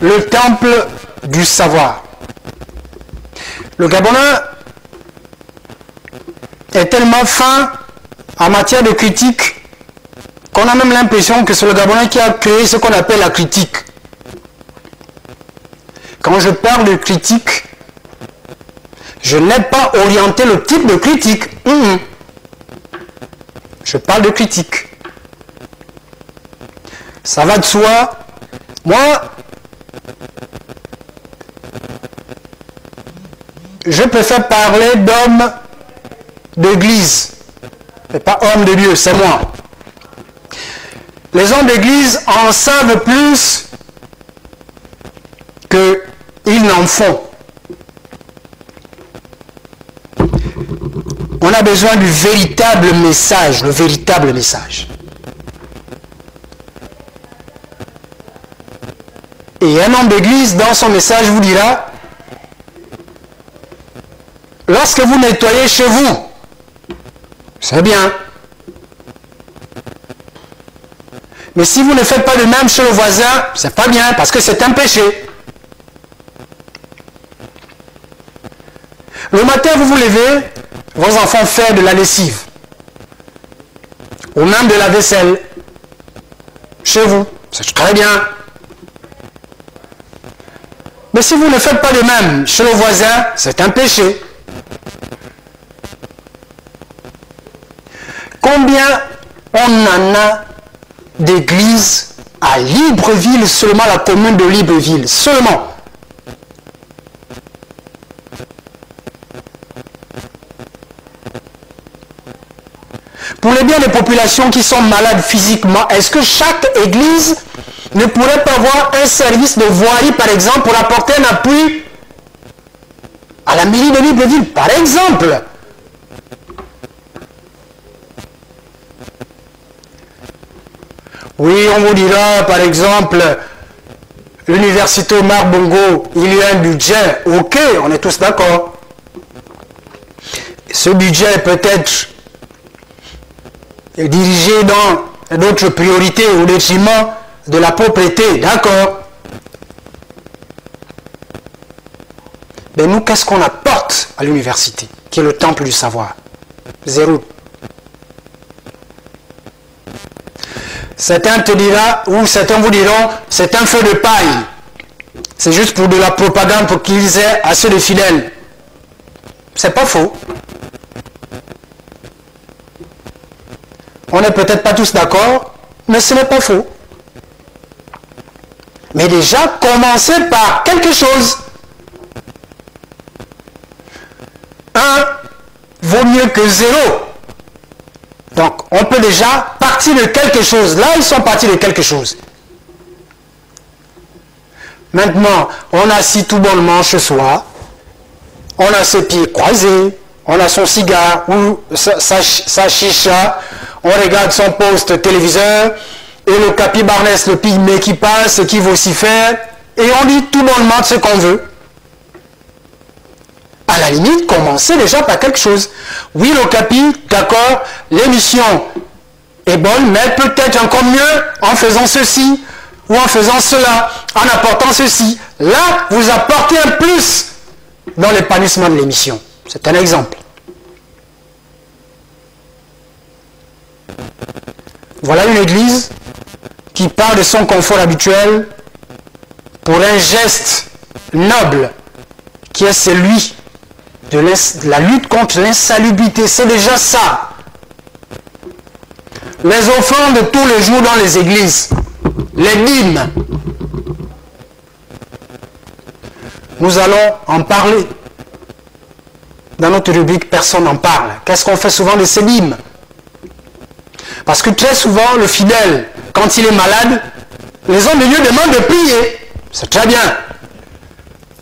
le temple du savoir. Le Gabonais est tellement fin en matière de critique qu'on a même l'impression que c'est le Gabonais qui a créé ce qu'on appelle la critique. Quand je parle de critique, je n'ai pas orienté le type de critique. Je parle de critique. Ça va de soi. Moi, je préfère parler d'homme d'église. Et pas homme de Dieu, c'est moi. Les hommes d'église en savent plus qu'ils n'en font. On a besoin du véritable message, le véritable message. Et un homme d'église, dans son message, vous dira, lorsque vous nettoyez chez vous, c'est bien. Mais si vous ne faites pas de même chez le voisin, c'est pas bien, parce que c'est un péché. Le matin, vous vous levez, vos enfants font de la lessive, ou même de la vaisselle, chez vous, c'est très bien. Mais si vous ne faites pas de même chez le voisin, c'est un péché. Combien on en a d'églises à Libreville, seulement la commune de Libreville, seulement. Pour les biens des populations qui sont malades physiquement, est-ce que chaque église ne pourrait pas avoir un service de voirie, par exemple, pour apporter un appui à la mairie de Libreville, par exemple? Oui, on vous dira, par exemple, l'université Omar Bongo, il y a un budget. Ok, on est tous d'accord. Ce budget peut être dirigé dans d'autres priorités au détriment de la propriété. D'accord. Mais nous, qu'est-ce qu'on apporte à l'université, qui est le temple du savoir? Zéro. Certains te diront, ou certains vous diront, c'est un feu de paille. C'est juste pour de la propagande, pour qu'ils aient assez de fidèles. C'est pas faux. On n'est peut-être pas tous d'accord, mais ce n'est pas faux. Mais déjà, commencez par quelque chose. Un vaut mieux que zéro. Donc, on peut déjà partir de quelque chose. Là, ils sont partis de quelque chose. Maintenant, on a assis tout bonnement chez soi. On a ses pieds croisés. On a son cigare ou sa chicha. On regarde son poste téléviseur. Et le capi Barnès, le pygmée qui passe et qui vocifère. Et on dit tout bonnement ce qu'on veut. À la limite, commencez déjà par quelque chose. Oui, le capi, d'accord, l'émission est bonne, mais peut-être encore mieux en faisant ceci, ou en faisant cela, en apportant ceci. Là, vous apportez un plus dans l'épanouissement de l'émission. C'est un exemple. Voilà une église qui part de son confort habituel pour un geste noble qui est celui de la lutte contre l'insalubrité. C'est déjà ça. Les offrandes de tous les jours dans les églises, les dîmes, nous allons en parler. Dans notre rubrique, personne n'en parle. Qu'est-ce qu'on fait souvent de ces dîmes? Parce que très souvent, le fidèle, quand il est malade, les hommes de Dieu demandent de prier. C'est très bien.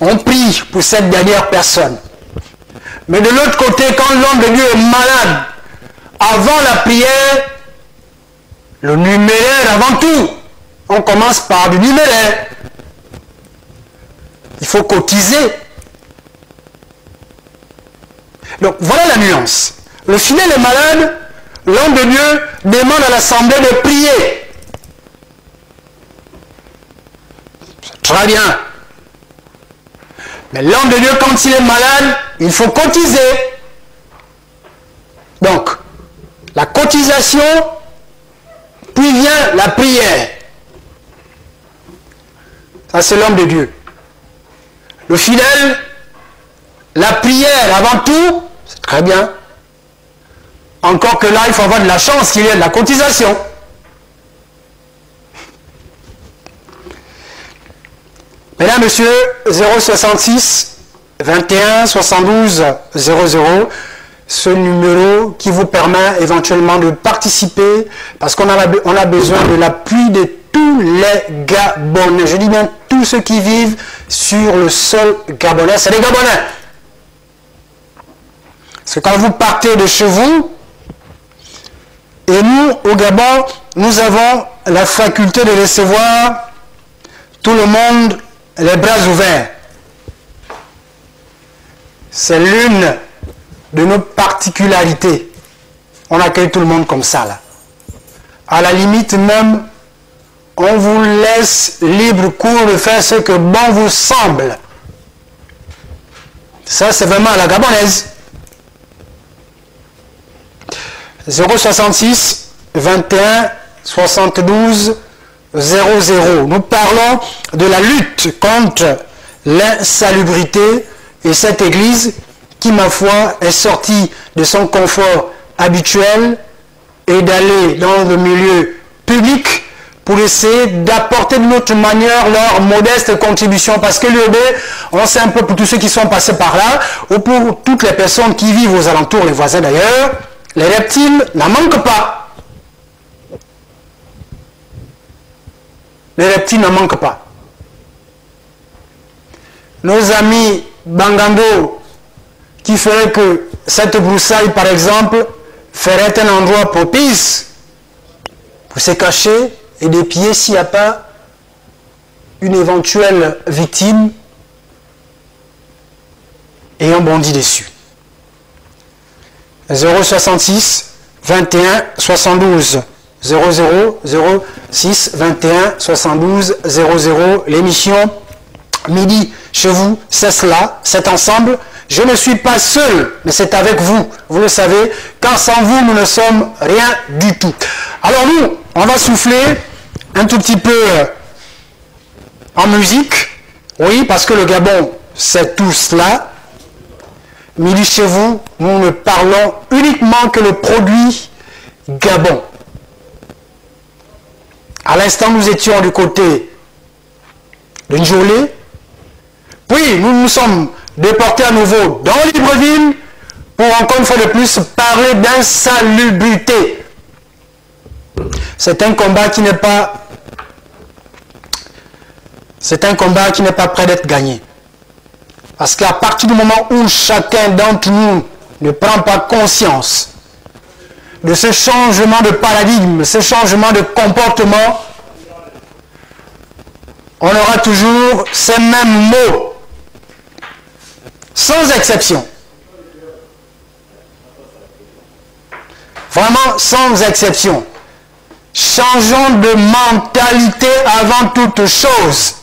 On prie pour cette dernière personne. Mais de l'autre côté, quand l'homme de Dieu est malade, avant la prière, le numéraire avant tout, on commence par du numéraire. Il faut cotiser. Donc voilà la nuance. Le fidèle est malade, l'homme de Dieu demande à l'assemblée de prier. C'est Très bien. Mais l'homme de Dieu, quand il est malade, il faut cotiser. Donc, la cotisation, puis vient la prière. Ça, c'est l'homme de Dieu. Le fidèle, la prière avant tout, c'est très bien. Encore que là, il faut avoir de la chance qu'il y ait de la cotisation. Mesdames, Messieurs, 066 21 72 00, ce numéro qui vous permet éventuellement de participer, parce qu'on a besoin de l'appui de tous les Gabonais. Je dis bien tous ceux qui vivent sur le sol gabonais, c'est les Gabonais. Parce que quand vous partez de chez vous, et nous, au Gabon, nous avons la faculté de recevoir tout le monde les bras ouverts. C'est l'une de nos particularités. On accueille tout le monde comme ça, là. À la limite même, on vous laisse libre cours de faire ce que bon vous semble. Ça, c'est vraiment à la gabonaise. 066 21 72 00. Nous parlons de la lutte contre l'insalubrité et cette église qui, ma foi, est sortie de son confort habituel et d'aller dans le milieu public pour essayer d'apporter de notre manière leur modeste contribution. Parce que l'UEB, on sait un peu pour tous ceux qui sont passés par là, ou pour toutes les personnes qui vivent aux alentours, les voisins d'ailleurs, les reptiles n'en manquent pas. Les reptiles n'en manquent pas. Nos amis Bangando, qui feraient que cette broussaille, par exemple, ferait un endroit propice pour se cacher et d'épier s'il n'y a pas une éventuelle victime ayant bondi dessus. 066 21 72 00 06 21 72 00. L'émission Midi chez vous, c'est cela, c'est ensemble. Je ne suis pas seul, mais c'est avec vous. Vous le savez, car sans vous, nous ne sommes rien du tout. Alors nous, on va souffler un tout petit peu en musique. Oui, parce que le Gabon, c'est tout cela. Midi chez vous, nous ne parlons uniquement que le produit Gabon. À l'instant, nous étions du côté de Njolé. Puis, nous nous sommes déportés à nouveau dans Libreville pour encore une fois de plus parler d'insalubrité. C'est un combat qui n'est pas prêt d'être gagné. Parce qu'à partir du moment où chacun d'entre nous ne prend pas conscience de ce changement de paradigme, ce changement de comportement, on aura toujours ces mêmes mots, sans exception. Vraiment sans exception. Changeons de mentalité avant toute chose.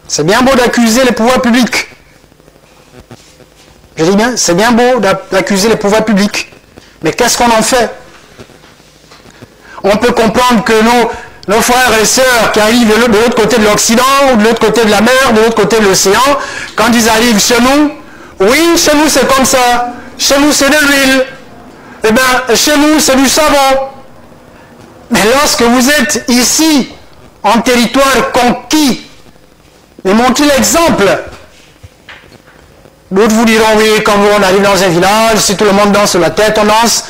C'est bien beau d'accuser les pouvoirs publics. Je dis bien, c'est bien beau d'accuser les pouvoirs publics. Mais qu'est-ce qu'on en fait? On peut comprendre que nos frères et sœurs qui arrivent de l'autre côté de l'Occident, ou de l'autre côté de la mer, de l'autre côté de l'océan, quand ils arrivent chez nous, oui, chez nous c'est comme ça. Chez nous c'est de l'huile. Eh bien, chez nous c'est du savon. Mais lorsque vous êtes ici, en territoire conquis, et montrez l'exemple. D'autres vous diront, oui, quand on arrive dans un village, si tout le monde danse la tête, on danse.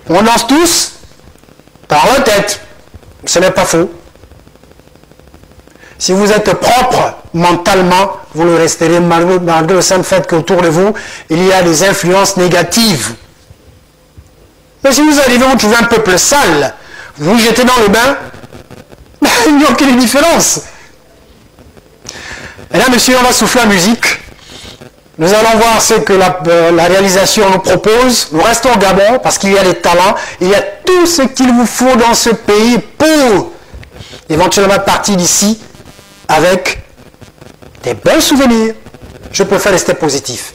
On danse tous par la tête. Ce n'est pas faux. Si vous êtes propre mentalement, vous le resterez malgré le simple fait qu'autour de vous, il y a des influences négatives. Mais si vous arrivez, vous trouvez un peuple sale, vous vous jetez dans le bain, il n'y a aucune différence. Et là, monsieur, on va souffler la musique. Nous allons voir ce que la réalisation nous propose. Nous restons au Gabon parce qu'il y a des talents. Il y a tout ce qu'il vous faut dans ce pays pour éventuellement partir d'ici avec des bons souvenirs, je préfère rester positif.